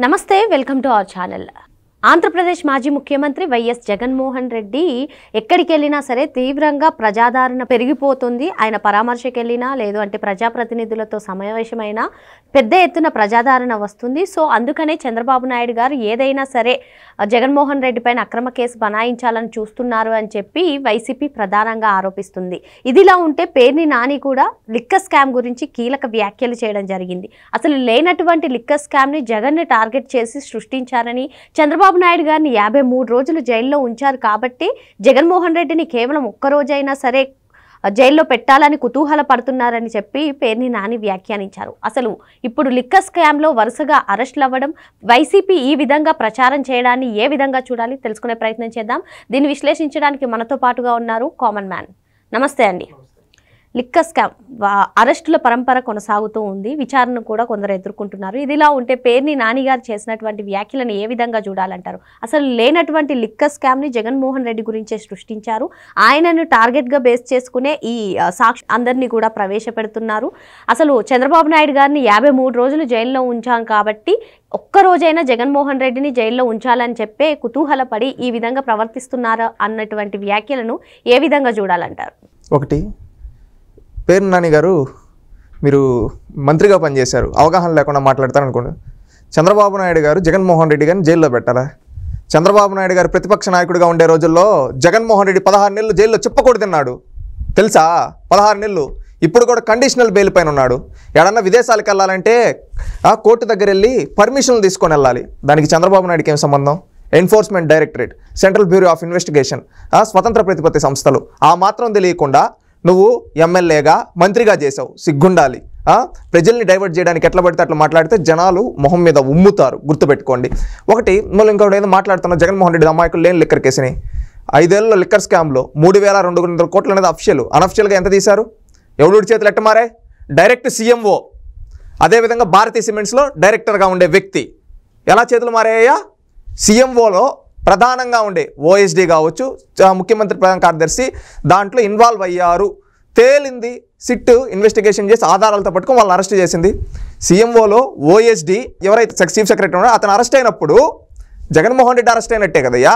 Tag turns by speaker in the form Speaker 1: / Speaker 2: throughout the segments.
Speaker 1: నమస్తే welcome to our channel. Andhra Pradesh మాజీ ముఖ్యమంత్రి వైఎస్ జగన్మోహన్ రెడ్డి ఎక్కడికి వెళ్ళినా సరే తీవ్రంగా ప్రజాదరణ పెరిగిపోతుంది. ఆయన పరామర్శకు వెళ్ళినా లేదు అంటే ప్రజాప్రతినిధులతో సమావేశమైనా పెద్ద ఎత్తున ప్రజాదరణ వస్తుంది. సో అందుకనే చంద్రబాబు నాయుడు గారు ఏదైనా సరే జగన్మోహన్ రెడ్డి పైన అక్రమ కేసు బనాయించాలని చూస్తున్నారు అని చెప్పి వైసీపీ ప్రధానంగా ఆరోపిస్తుంది. ఇదిలా ఉంటే పేర్ని నాని కూడా లిక్కర్ స్కామ్ గురించి కీలక వ్యాఖ్యలు చేయడం జరిగింది. అసలు లేనటువంటి లిక్కర్ స్కామ్ని జగన్ని టార్గెట్ చేసి సృష్టించారని, చంద్రబాబు నాయుడు గారిని 53 రోజులు జైల్లో ఉంచారు కాబట్టి జగన్మోహన్ రెడ్డిని కేవలం ఒక్కరోజైనా సరే జైల్లో పెట్టాలని కుతూహల పడుతున్నారని చెప్పి పేర్ని నాని వ్యాఖ్యానించారు. అసలు ఇప్పుడు లిక్కర్ స్కామ్లో వరుసగా అరెస్టులు అవ్వడం, వైసీపీ ఈ విధంగా ప్రచారం చేయడాన్ని ఏ విధంగా చూడాలి తెలుసుకునే ప్రయత్నం చేద్దాం. దీన్ని విశ్లేషించడానికి మనతో పాటుగా ఉన్నారు కామన్ మ్యాన్. నమస్తే అండి. లిక్కర్ స్కామ్ అరెస్టుల పరంపర కొనసాగుతూ ఉంది. విచారణ కూడా కొందరు ఎదుర్కొంటున్నారు. ఇదిలా ఉంటే పేర్ని నాని గారు చేసినటువంటి వ్యాఖ్యలను ఏ విధంగా చూడాలంటారు? అసలు లేనటువంటి లిక్కర్ స్కామ్ని జగన్మోహన్ రెడ్డి గురించే సృష్టించారు. ఆయనను టార్గెట్గా బేస్ చేసుకునే ఈ సాక్షి అందరినీ కూడా ప్రవేశపెడుతున్నారు. అసలు చంద్రబాబు నాయుడు గారిని 53 రోజులు జైల్లో ఉంచాం కాబట్టి ఒక్కరోజైనా జగన్మోహన్ రెడ్డిని జైల్లో ఉంచాలని చెప్పే కుతూహలపడి ఈ విధంగా ప్రవర్తిస్తున్నారా అన్నటువంటి వ్యాఖ్యలను ఏ విధంగా చూడాలంటారు?
Speaker 2: ఒకటి, పేర్ని నాని గారు మీరు మంత్రిగా పనిచేశారు, అవగాహన లేకుండా మాట్లాడతారు అనుకోండి. చంద్రబాబు నాయుడు గారు జగన్మోహన్ రెడ్డి గారిని జైల్లో పెట్టారా? చంద్రబాబు నాయుడు గారు ప్రతిపక్ష నాయకుడిగా ఉండే రోజుల్లో జగన్మోహన్ రెడ్డి 16 నెలలు జైల్లో చెప్పకూడదు తిన్నాడు తెలుసా? 16 నెలలు. ఇప్పుడు కూడా కండిషనల్ బెయిల్ పైన ఉన్నాడు. ఎడన్నా విదేశాలకు వెళ్ళాలంటే కోర్టు దగ్గర వెళ్ళి పర్మిషన్లు తీసుకొని వెళ్ళాలి. దానికి చంద్రబాబు నాయుడుకి ఏం సంబంధం? Enforcement directorate, central bureau of investigation, స్వతంత్ర ప్రతిపత్తి సంస్థలు ఆ మాత్రం తెలియకుండా నువ్వు ఎమ్మెల్యేగా మంత్రిగా చేసావు. సిగ్గుండాలి. ప్రజల్ని డైవర్ట్ చేయడానికి ఎట్లా పడితే అట్లా మాట్లాడితే జనాలు మొహం మీద ఉమ్ముతారు, గుర్తుపెట్టుకోండి. ఒకటి, మళ్ళీ ఇంకోటి ఏదో మాట్లాడుతున్నావు, జగన్మోహన్ రెడ్డి అమాయకులు లేని లిక్కర్ కేసుని 5 ఏళ్ళలో లిక్కర్ స్కామ్లో 3,200 కోట్లు అనేది అఫిషియల్. అనఫిషియల్గా ఎంత తీశారు? ఎవడి చేతులు ఎట్టమారే? Direct CMO. అదేవిధంగా భారతీయ సిమెంట్స్లో డైరెక్టర్గా ఉండే వ్యక్తి ఎలా చేతులు మారాయ్యా? సీఎంఓలో ప్రధానంగా ఉండే ఓఎస్డీ కావచ్చు, ముఖ్యమంత్రి ప్రధాన కార్యదర్శి దాంట్లో ఇన్వాల్వ్ అయ్యారు. తేలింది. సిట్ ఇన్వెస్టిగేషన్ చేసి ఆధారాలతో పట్టుకొని వాళ్ళని అరెస్ట్ చేసింది. సీఎంఓలో ఓఎస్డీ ఎవరైతే చీఫ్ సెక్రటరీ ఉన్నారో అతను అరెస్ట్ అయినప్పుడు జగన్మోహన్ రెడ్డి అరెస్ట్ అయినట్టే కదయ్యా.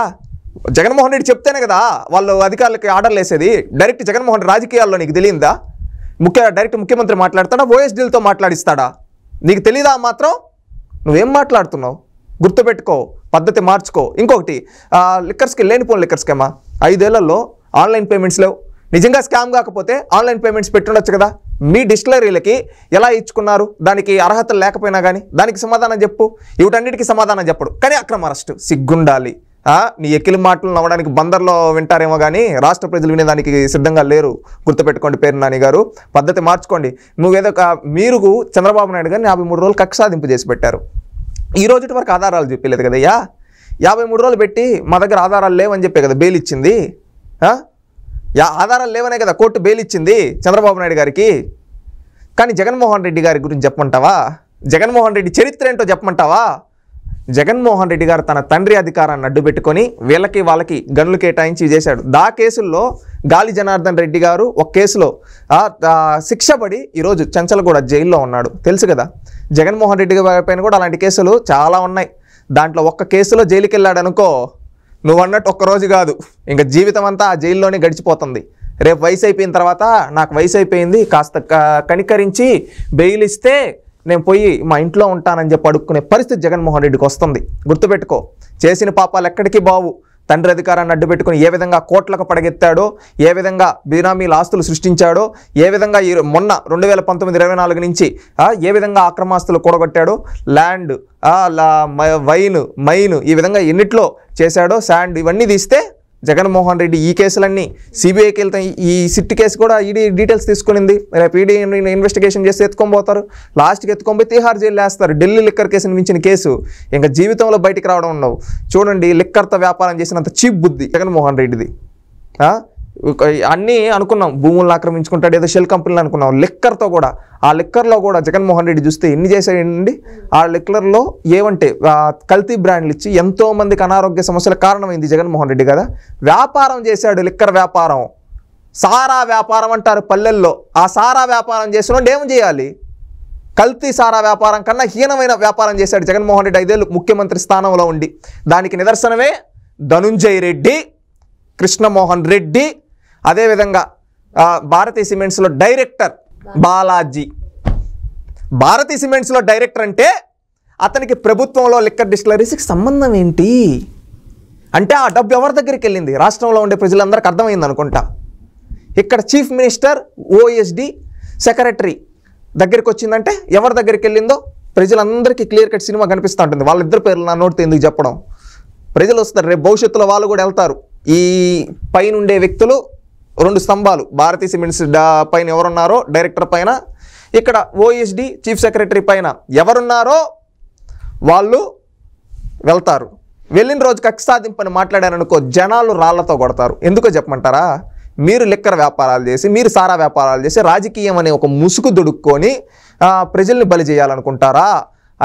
Speaker 2: జగన్మోహన్ రెడ్డి చెప్తేనే కదా వాళ్ళు అధికారులకి ఆర్డర్లు వేసేది. డైరెక్ట్ జగన్మోహన్ రెడ్డి రాజకీయాల్లో నీకు తెలియదా? డైరెక్ట్ ముఖ్యమంత్రి మాట్లాడతాడా? ఓఎస్డీలతో మాట్లాడిస్తాడా? నీకు తెలీదా? మాత్రం నువ్వేం మాట్లాడుతున్నావు? గుర్తుపెట్టుకో, పద్ధతి మార్చుకో. ఇంకొకటి, లేనిపోయిన లిక్కర్ స్కామా 5 ఏళ్లలో ఆన్లైన్ పేమెంట్స్ లేవు. నిజంగా స్కామ్ కాకపోతే ఆన్లైన్ పేమెంట్స్ పెట్టుండొచ్చు కదా. మీ డిస్టిలరీలకి ఎలా ఇచ్చుకున్నారు? దానికి అర్హతలు లేకపోయినా కానీ దానికి సమాధానం చెప్పు. వీటన్నిటికీ సమాధానం చెప్పడు కానీ అక్రమ అరెస్టు. సిగ్గుండాలి. నీ ఎక్కిలి మాటలు నవ్వడానికి బందర్లో వింటారేమో కానీ రాష్ట్ర ప్రజలు వినేదానికి సిద్ధంగా లేరు. గుర్తుపెట్టుకోండి పేర్ని నాని గారు, పద్ధతి మార్చుకోండి. నువ్వేదో మీరు చంద్రబాబు నాయుడు గారిని 53 రోజులు కక్ష సాధింపు చేసి పెట్టారు. ఈ రోజు వరకు ఆధారాలు చెప్పలేదు కదయ్యా. 53 రోజులు పెట్టి మా దగ్గర ఆధారాలు లేవని చెప్పే కదా బెయిల్ ఇచ్చింది. ఆధారాలు లేవనే కదా కోర్టు బెయిల్ ఇచ్చింది చంద్రబాబు నాయుడు గారికి. కానీ జగన్మోహన్ రెడ్డి గారి గురించి చెప్పమంటావా? జగన్మోహన్ రెడ్డి చరిత్ర ఏంటో చెప్పమంటావా? జగన్మోహన్ రెడ్డి గారు తన తండ్రి అధికారాన్ని అడ్డు పెట్టుకొని వీళ్ళకి వాళ్ళకి గన్నులు కేటాయించి చేశాడు. కేసుల్లో గాలి జనార్దన్ రెడ్డి గారు ఒక కేసులో శిక్ష పడి ఈరోజు చంచలగూడ జైల్లో ఉన్నాడు. తెలుసు కదా. జగన్మోహన్ రెడ్డి గారి పైన కూడా అలాంటి కేసులు చాలా ఉన్నాయి. దాంట్లో ఒక్క కేసులో జైలుకి వెళ్ళాడు అనుకో, నువ్వు అన్నట్టు ఒక్కరోజు కాదు, ఇంకా జీవితం అంతా ఆ జైల్లోనే గడిచిపోతుంది. రేపు వయసు అయిపోయిన తర్వాత నాకు వయసు అయిపోయింది కాస్త కనికరించి బెయిల్ ఇస్తే నేను పోయి మా ఇంట్లో ఉంటానని చెప్పి అడుక్కునే పరిస్థితి జగన్మోహన్ రెడ్డికి వస్తుంది. గుర్తుపెట్టుకో. చేసిన పాపాలు ఎక్కడికి బావు. తండ్రి అధికారాన్ని అడ్డు పెట్టుకుని ఏ విధంగా కోట్లకు పడగెత్తాడో, ఏ విధంగా బినామీల ఆస్తులు సృష్టించాడో, ఏ విధంగా మొన్న 2019-24 నుంచి ఏ విధంగా అక్రమాస్తులు కూడగొట్టాడో, ల్యాండ్, మైన్ ఈ విధంగా ఎన్నిట్లో చేశాడో, శాండ్ ఇవన్నీ తీస్తే జగన్మోహన్ రెడ్డి ఈ కేసులన్నీ సిబిఐకి వెళ్తాం. ఈ సిట్ కేసు కూడా ఈడీ డీటెయిల్స్ తీసుకునింది. రేపు ఈడీ ఇన్వెస్టిగేషన్ చేసి ఎత్తుకొని లాస్ట్కి ఎత్తుకొని పోయి తిహార్ జైలు వేస్తారు. ఢిల్లీ లిక్కర్ కేసుని మించిన కేసు ఇంకా జీవితంలో బయటికి రావడం ఉండవు. చూడండి, లిక్కర్తో వ్యాపారం చేసినంత చీప్ బుద్ధి జగన్మోహన్ రెడ్డిది. అన్నీ అనుకున్నాం, భూములను ఆక్రమించుకుంటాడు, ఏదో షెల్ కంపెనీలు అనుకున్నాం. లిక్కర్తో కూడా, ఆ లిక్కర్లో కూడా జగన్మోహన్ రెడ్డి చూస్తే ఎన్ని చేశాడండి. ఆ లిక్కర్లో ఏమంటే కల్తీ బ్రాండ్లు ఇచ్చి ఎంతోమందికి అనారోగ్య సమస్యలకు కారణమైంది జగన్మోహన్ రెడ్డి కదా. వ్యాపారం చేశాడు, లిక్కర్ వ్యాపారం. సారా వ్యాపారం అంటారు పల్లెల్లో. ఆ సారా వ్యాపారం చేసిన ఏం చేయాలి? కల్తీ సారా వ్యాపారం కన్నా హీనమైన వ్యాపారం చేశాడు జగన్మోహన్ రెడ్డి 5 ఏళ్ళు ముఖ్యమంత్రి స్థానంలో ఉండి. దానికి నిదర్శనమే ధనుంజయ్ రెడ్డి, కృష్ణమోహన్ రెడ్డి, అదేవిధంగా భారతీ సిమెంట్స్లో డైరెక్టర్ బాలాజీ. భారతీ సిమెంట్స్లో డైరెక్టర్ అంటే అతనికి ప్రభుత్వంలో లిక్కర్ డిస్టిలరీస్కి సంబంధం ఏంటి అంటే ఆ డబ్బు ఎవరి దగ్గరికి వెళ్ళింది? రాష్ట్రంలో ఉండే ప్రజలందరికీ అర్థమైంది అనుకుంటా. ఇక్కడ చీఫ్ మినిస్టర్, ఓఎస్డి, సెక్రటరీ దగ్గరికి వచ్చిందంటే ఎవరి దగ్గరికి వెళ్ళిందో ప్రజలందరికీ క్లియర్ కట్ సినిమా కనిపిస్తూ ఉంటుంది. వాళ్ళిద్దరు పేర్లు నా నోటితో ఎందుకు చెప్పడం? ప్రజలు వస్తారు, రేపు భవిష్యత్తులో వాళ్ళు కూడా వెళ్తారు. ఈ పైన ఉండే వ్యక్తులు 2 స్తంభాలు, భారతీ సిమెంట్స్ పైన ఎవరున్నారో డైరెక్టర్ పైన, ఇక్కడ ఓఎస్డి చీఫ్ సెక్రటరీ పైన ఎవరున్నారో వాళ్ళు వెళ్తారు. వెళ్ళిన రోజు కక్ష సాధింపని మాట్లాడారనుకో జనాలు రాళ్లతో కొడతారు. ఎందుకో చెప్పమంటారా? మీరు లిక్కర్ వ్యాపారాలు చేసి, మీరు సారా వ్యాపారాలు చేసి రాజకీయం అనే ఒక ముసుగు దొడుక్కొని ప్రజల్ని బలి చేయాలనుకుంటారా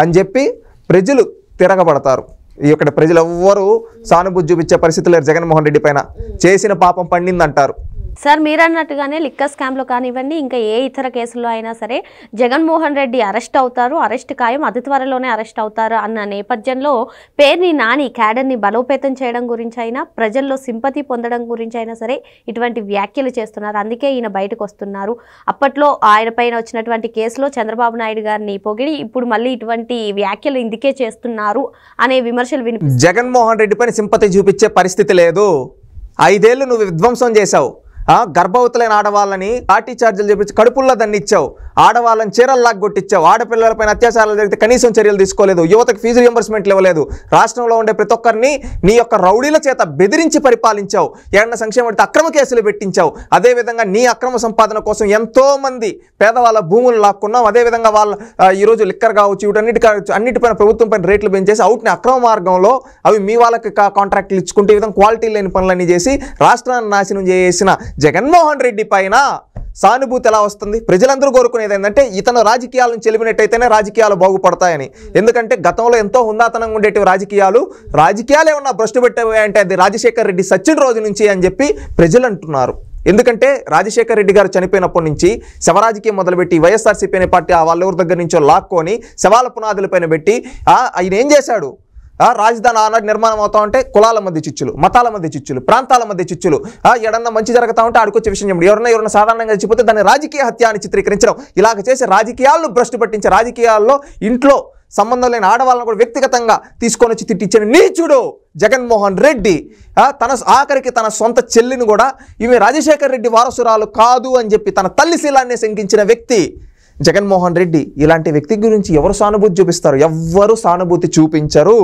Speaker 2: అని చెప్పి ప్రజలు తిరగబడతారు. ఇక్కడ ప్రజలు ఎవ్వరూ సానుభూతి చూపించే పరిస్థితి లేరు జగన్మోహన్ రెడ్డి పైన. చేసిన పాపం పండిందంటారు.
Speaker 1: సార్ మీరు అన్నట్టుగానే లిక్కర్ స్కామ్లో కానివ్వండి, ఇంకా ఏ ఇతర కేసుల్లో అయినా సరే జగన్మోహన్ రెడ్డి అరెస్ట్ అవుతారు, అరెస్ట్ ఖాయం, అతి త్వరలోనే అరెస్ట్ అవుతారు అన్న నేపథ్యంలో పేరుని నాని క్యాడర్ని బలోపేతం చేయడం గురించి అయినా, ప్రజల్లో సింపతి పొందడం గురించి అయినా సరే ఇటువంటి వ్యాఖ్యలు చేస్తున్నారు. అందుకే ఈయన బయటకు వస్తున్నారు. అప్పట్లో ఆయన పైన వచ్చినటువంటి కేసులో చంద్రబాబు నాయుడు గారిని పొగిడి ఇప్పుడు మళ్ళీ ఇటువంటి వ్యాఖ్యలు ఇందుకే చేస్తున్నారు అనే విమర్శలు వినిపిస్తున్నాయి.
Speaker 2: జగన్మోహన్ రెడ్డి పైన సింపతి చూపించే పరిస్థితి లేదు. 5 ఏళ్ళు నువ్వు విధ్వంసం చేశావు. గర్భవతులైన ఆడవాళ్ళని లాఠీ చార్జీలు చేపించి కడుపుల్లో దండిచ్చావు. ఆడవాళ్ళని చీరల్లాగా కొట్టించావు. ఆడపిల్లలపైన అత్యాచారాలు జరిగితే కనీసం చర్యలు తీసుకోలేదు. యువతకు ఫీజు రియంబర్స్మెంట్లు ఇవ్వలేదు. రాష్ట్రంలో ఉండే ప్రతి ఒక్కరిని నీ యొక్క రౌడీల చేత బెదిరించి పరిపాలించావు. ఏడన్న సంక్షేమ అక్రమ కేసులు పెట్టించావు. అదేవిధంగా నీ అక్రమ సంపాదన కోసం ఎంతోమంది పేదవాళ్ళ భూములు లాక్కున్నావు. అదేవిధంగా వాళ్ళ ఈరోజు లిక్కర్ కావచ్చు, అన్నిటిపైన ప్రభుత్వం పైన రేట్లు పెంచేసి అవుట్ని అక్రమ మార్గంలో అవి మీ వాళ్ళకి కాంట్రాక్టులు ఇచ్చుకుంటూ ఈ విధంగా క్వాలిటీ లేని పనులన్నీ చేసి రాష్ట్రాన్ని నాశనం చేసిన జగన్మోహన్ రెడ్డి పైన సానుభూతి ఎలా వస్తుంది? ప్రజలందరూ కోరుకునేది ఏంటంటే ఇతను రాజకీయాలను చెలిమినట్టయితేనే రాజకీయాలు బాగుపడతాయని. ఎందుకంటే గతంలో ఎంతో హుందాతనంగా ఉండేటివి రాజకీయాలు ఏమన్నా భ్రష్టు పెట్టాయి అంటే అది రాజశేఖర్ రెడ్డి సచ్చిన రోజు నుంచి అని చెప్పి ప్రజలు అంటున్నారు. ఎందుకంటే రాజశేఖర్ రెడ్డి గారు చనిపోయినప్పటి నుంచి శవరాజకీయం మొదలుపెట్టి వైఎస్ఆర్సీపీ అనే పార్టీ వాళ్ళెవరి దగ్గర నుంచో లాక్కొని శవాల పునాదులపైన పెట్టి ఆయన ఏం చేశాడు? రాజధాని ఆనాడు నిర్మాణం అవుతా ఉంటే కులాల మధ్య చిచ్చులు, మతాల మధ్య చిచ్చులు, ప్రాంతాల మధ్య చిచ్చులు, ఏడన్నా మంచి జరుగుతూ ఉంటే ఆడుకొచ్చే విషయం చెప్పండి. ఎవరైనా సాధారణంగా చచ్చిపోతే దాన్ని రాజకీయ హత్య అని చిత్రీకరించడం, ఇలాగ చేసి రాజకీయాలను భ్రష్టు పట్టించే, రాజకీయాల్లో ఇంట్లో సంబంధం లేని ఆడవాళ్ళని కూడా వ్యక్తిగతంగా తీసుకొని వచ్చి తిట్టించిన నీచుడు జగన్మోహన్ రెడ్డి. ఆఖరికి తన సొంత చెల్లిని కూడా ఈమె రాజశేఖర్ రెడ్డి వారసురాలు కాదు అని చెప్పి తన తల్లి శీలాన్ని శంకించిన వ్యక్తి జగన్మోహన్ రెడ్డి. ఇలాంటి వ్యక్తి గురించి ఎవరు సానుభూతి చూపిస్తారు? ఎవ్వరు సానుభూతి చూపించరు.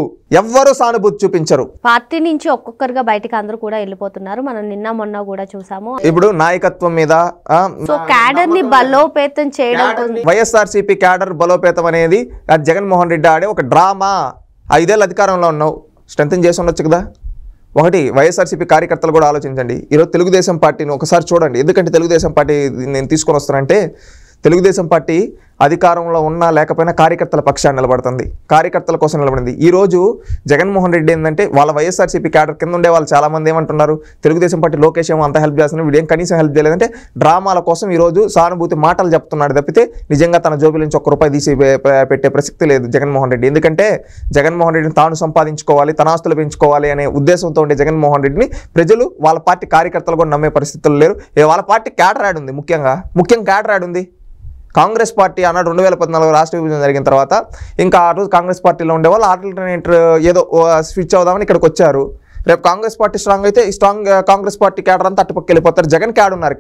Speaker 1: పార్టీ నుంచి ఒక్కొక్కరుగా బయటకు అందరూ కూడా వెళ్ళిపోతున్నారు. మనం నిన్న మొన్న కూడా చూసాము.
Speaker 2: ఇప్పుడు నాయకత్వం మీద
Speaker 1: క్యాడర్ ని బలోపేతం చేయడం,
Speaker 2: వైఎస్ఆర్సీపీ క్యాడర్ బలోపేతం అనేది జగన్మోహన్ రెడ్డి ఆడే ఒక డ్రామా. 5 ఏళ్ళు అధికారంలో ఉన్నావు, స్ట్రెంథెన్ చేసి ఉండొచ్చు కదా. ఒకటి వైఎస్ఆర్సీపీ కార్యకర్తలు కూడా ఆలోచించండి. ఈరోజు తెలుగుదేశం పార్టీని ఒకసారి చూడండి. ఎందుకంటే తెలుగుదేశం పార్టీ నేను తీసుకొని వస్తానంటే తెలుగుదేశం పార్టీ అధికారంలో ఉన్నా లేకపోయినా కార్యకర్తల పక్షాన్ని నిలబడుతుంది, కార్యకర్తల కోసం నిలబడింది. ఈరోజు జగన్మోహన్ రెడ్డి ఏంటంటే వాళ్ళ వైఎస్ఆర్సీపీ క్యాడర్ కింద ఉండే వాళ్ళు చాలామంది ఏమంటున్నారు, తెలుగుదేశం పార్టీ లోకేష్ ఏమో అంత హెల్ప్ చేస్తున్నారు, వీడేం కనీసం హెల్ప్ చేయలేదంటే డ్రామాల కోసం ఈరోజు సానుభూతి మాటలు చెప్తున్నాడు తప్పితే నిజంగా తన జోబుల నుంచి ₹1 తీసి పెట్టే ప్రసక్తి లేదు జగన్మోహన్ రెడ్డి. ఎందుకంటే జగన్మోహన్ రెడ్డిని తాను సంపాదించుకోవాలి, తన ఆస్తులు పెంచుకోవాలి అనే ఉద్దేశంతో ఉండే జగన్మోహన్ రెడ్డిని ప్రజలు వాళ్ళ పార్టీ కార్యకర్తలు కూడా నమ్మే పరిస్థితులు లేరు. వాళ్ళ పార్టీ క్యాడర్ యాడ్ ఉంది, ముఖ్యంగా క్యాడర్ యాడ్ ఉంది. కాంగ్రెస్ పార్టీ అన్నాడు 2014 రాష్ట్ర విభజన జరిగిన తర్వాత ఇంకా ఆ రోజు కాంగ్రెస్ పార్టీలో ఉండేవాళ్ళు ఆల్టర్నేట్ ఏదో స్విచ్ అవుదామని ఇక్కడికి వచ్చారు. రేపు కాంగ్రెస్ పార్టీ స్ట్రాంగ్ అయితే ఈ స్ట్రాంగ్ కాంగ్రెస్ పార్టీ క్యాడర్ అంతా అటుపక్క వెళ్ళిపోతారు. జగన్ క్యాడ్ ఉన్నారు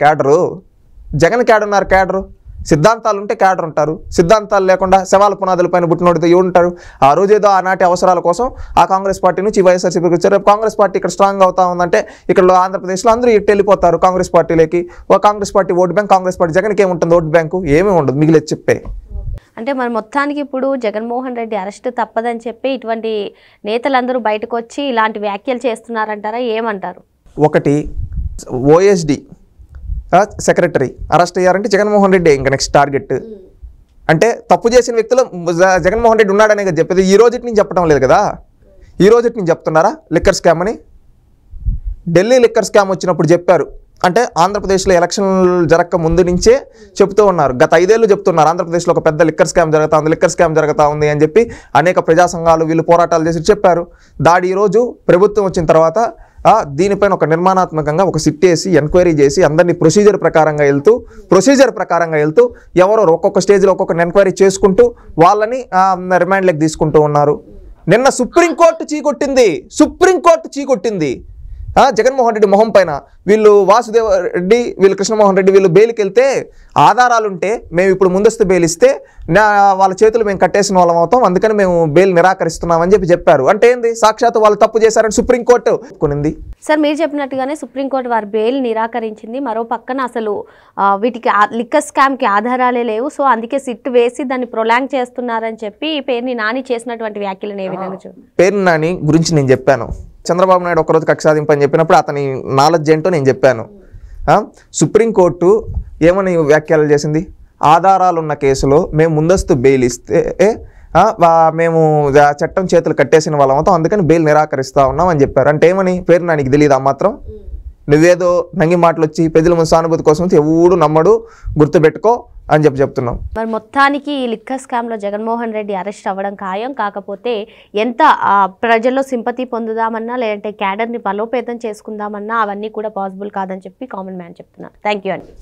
Speaker 2: క్యాడరు. సిద్ధాంతాలు ఉంటే క్యాడర్ ఉంటారు, సిద్ధాంతాలు లేకుండా శవాల పునాదుల పైన పుట్టినోడితో ఉంటారు. ఆ రోజు ఏదో ఆనాటి అవసరాల కోసం ఆ కాంగ్రెస్ పార్టీ నుంచి వైఎస్ఆర్సీపీకి వచ్చారు. రేపు కాంగ్రెస్ పార్టీ ఇక్కడ స్ట్రాంగ్ అవుతా ఉందంటే ఇక్కడ ఆంధ్రప్రదేశ్లో అందరూ ఇటు వెళ్ళిపోతారు కాంగ్రెస్ పార్టీలోకి. Congress party vote bank, Congress party జగన్కి ఏముంటుంది ఓటు బ్యాంకు? ఏమీ ఉండదు, మిగిలేదు చెప్పే.
Speaker 1: అంటే మరి మొత్తానికి ఇప్పుడు జగన్మోహన్ రెడ్డి అరెస్ట్ తప్పదని చెప్పి ఇటువంటి నేతలందరూ బయటకు వచ్చి ఇలాంటి వ్యాఖ్యలు చేస్తున్నారంటారా? ఏమంటారు?
Speaker 2: ఒకటి ఓఎస్డి సెక్రటరీ అరెస్ట్ అయ్యారంటే జగన్మోహన్ రెడ్డి ఇంకా నెక్స్ట్ టార్గెట్. అంటే తప్పు చేసిన వ్యక్తులు జగన్మోహన్ రెడ్డి ఉన్నాడనే కదా చెప్పేది. ఈ రోజు నుంచి చెప్పడం లేదు కదా, ఈ రోజు నుంచి చెప్తున్నారా లిక్కర్ స్కామ్ అని? ఢిల్లీ లిక్కర్ స్కామ్ వచ్చినప్పుడు చెప్పారు అంటే ఆంధ్రప్రదేశ్లో ఎలక్షన్లు జరగక ముందు నుంచే చెప్తూ ఉన్నారు. గత 5 ఏళ్ళు చెప్తున్నారు ఆంధ్రప్రదేశ్లో ఒక పెద్ద లిక్కర్ స్కామ్ జరుగుతూ ఉంది అని చెప్పి అనేక ప్రజా సంఘాలు వీళ్ళు పోరాటాలు చేసి చెప్పారు. దాడి ఈరోజు ప్రభుత్వం వచ్చిన తర్వాత దీనిపైన ఒక నిర్మాణాత్మకంగా ఒక సిట్ వేసి ఎంక్వైరీ చేసి అందరినీ ప్రొసీజర్ ప్రకారంగా వెళ్తూ ఎవరో ఒక్కొక్క స్టేజ్లో ఒక్కొక్క ఎంక్వైరీ చేసుకుంటూ వాళ్ళని రిమాండ్లోకి తీసుకుంటూ ఉన్నారు. నిన్న సుప్రీంకోర్టు చీకొట్టింది జగన్మోహన్ రెడ్డి మొహం పైన. వీళ్ళు వాసుదేవ రెడ్డి, వీళ్ళు కృష్ణమోహన్ రెడ్డి, వీళ్ళు బెయిల్కి వెళ్తే ఆధారాలుంటే మేము ఇప్పుడు ముందస్తు బెయిల్ ఇస్తే వాళ్ళ చేతులు మేము కట్టేసిన వాళ్ళం అవుతాం, అందుకని మేము బెయిల్ నిరాకరిస్తున్నామని చెప్పారు. అంటే ఏంది, సాక్షాత్ వాళ్ళు తప్పు చేశారని సుప్రీంకోర్టు కొనింది.
Speaker 1: సార్ మీరు చెప్పినట్టుగానే సుప్రీంకోర్టు వారి బెయిల్ నిరాకరించింది. మరో పక్కన అసలు వీటికి లిక్కర్ స్కామ్కి ఆధారాలే లేవు, సో అందుకే సిట్ వేసి దాన్ని ప్రొలాంగ్ చేస్తున్నారని చెప్పి పేర్ని నాని చేసినటువంటి వ్యాఖ్యలను ఏ విధంగా
Speaker 2: పేర్ని నాని గురించి నేను చెప్పాను. చంద్రబాబు నాయుడు ఒకరోజు కక్ష సాధింపు అని చెప్పినప్పుడు అతని నాలెడ్జ్ ఏంటో నేను చెప్పాను. సుప్రీంకోర్టు ఏమని వ్యాఖ్యలు చేసింది, ఆధారాలు ఉన్న కేసులో మేము ముందస్తు బెయిల్ ఇస్తే మేము చట్టం చేతులు కట్టేసిన వాళ్ళం అవుతాం, అందుకని బెయిల్ నిరాకరిస్తా ఉన్నాం అని చెప్పారు. అంటే ఏమని పేరు నాకు తెలియదు. మాత్రం నువ్వేదో నంగి మాటలు వచ్చి ప్రజల ముందు సానుభూతి కోసం ఎవడు నమ్మడు, గుర్తుపెట్టుకో అని చెప్తున్నాం.
Speaker 1: మరి మొత్తానికి ఈ లిక్కర్ స్కామ్లో జగన్మోహన్ రెడ్డి అరెస్ట్ అవ్వడం ఖాయం. కాకపోతే ఎంత ప్రజల్లో సింపతి పొందుదామన్నా లేదంటే క్యాడర్ని బలోపేతం చేసుకుందామన్నా అవన్నీ కూడా పాసిబుల్ కాదని చెప్పి కామన్ మ్యాన్ చెప్తున్నారు. థ్యాంక్ యూ అండి.